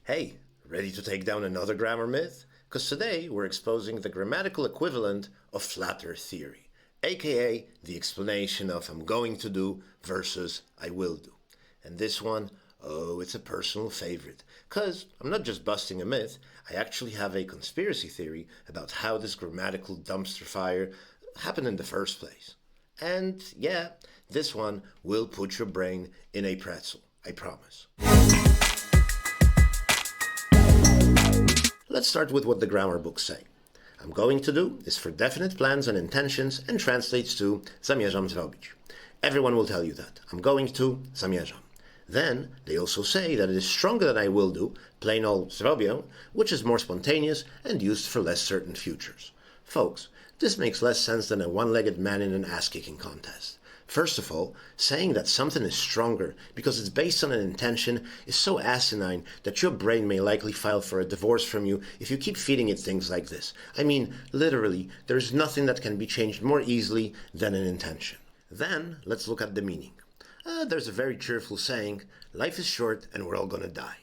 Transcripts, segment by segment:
Hey, ready to take down another grammar myth? Because today we're exposing the grammatical equivalent of flat earth theory, aka the explanation of I'm going to do versus I will do. And this one, oh, it's a personal favorite, because I'm not just busting a myth, I actually have a conspiracy theory about how this grammatical dumpster fire happened in the first place. And yeah, this one will put your brain in a pretzel, I promise. Let's start with what the grammar books say. I'm going to do is for definite plans and intentions and translates to Zamierzam zrobić. Everyone will tell you that. I'm going to, zamierzam. Then they also say that it is stronger than I will do, plain old zrobię, which is more spontaneous and used for less certain futures. Folks, this makes less sense than a one-legged man in an ass-kicking contest. First of all, saying that something is stronger because it's based on an intention is so asinine that your brain may likely file for a divorce from you if you keep feeding it things like this. I mean, literally, there's nothing that can be changed more easily than an intention. Then, let's look at the meaning. There's a very cheerful saying, life is short and we're all gonna die.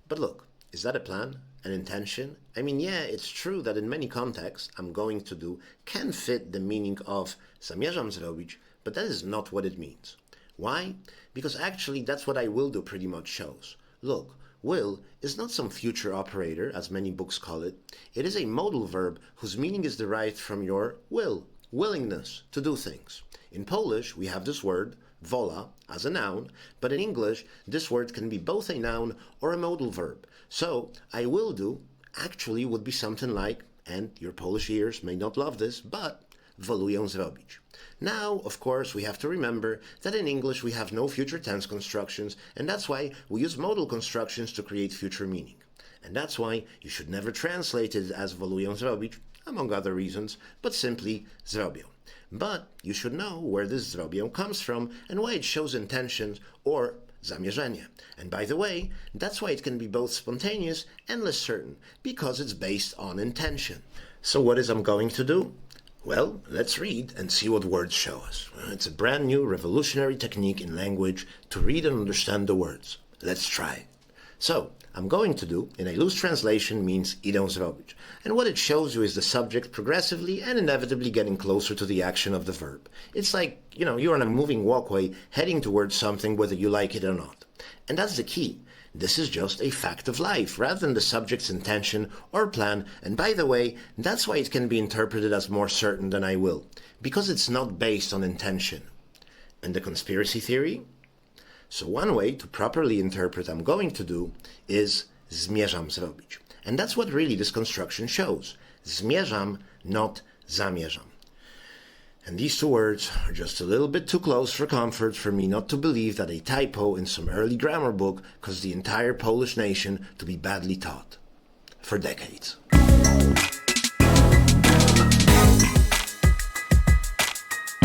But look, is that a plan? An intention? I mean, yeah, it's true that in many contexts, I'm going to do can fit the meaning of zamierzam zrobić, but that is not what it means. Why? Because actually that's what I will do pretty much shows. Look, will is not some future operator, as many books call it. It is a modal verb whose meaning is derived from your will, willingness to do things. In Polish, we have this word, wola, as a noun, but in English, this word can be both a noun or a modal verb. So, I will do actually would be something like, and your Polish ears may not love this, but woluję zrobić. Now, of course, we have to remember that in English we have no future tense constructions, and that's why we use modal constructions to create future meaning. And that's why you should never translate it as woluję zrobić, among other reasons, but simply zrobię. But you should know where this zrobię comes from and why it shows intentions or zamierzenie. And by the way, that's why it can be both spontaneous and less certain, because it's based on intention. So what is I'm going to do? Well, let's read and see what words show us. It's a brand new revolutionary technique in language to read and understand the words. Let's try. So, I'm going to do, in a loose translation, means idę zrobić. And what it shows you is the subject progressively and inevitably getting closer to the action of the verb. It's like, you're on a moving walkway heading towards something whether you like it or not. And that's the key. This is just a fact of life, rather than the subject's intention or plan, and by the way, that's why it can be interpreted as more certain than I will, because it's not based on intention. And the conspiracy theory? So one way to properly interpret I'm going to do is zmierzam zrobić. And that's what really this construction shows. Zmierzam, not zamierzam. And these two words are just a little bit too close for comfort for me not to believe that a typo in some early grammar book caused the entire Polish nation to be badly taught. For decades.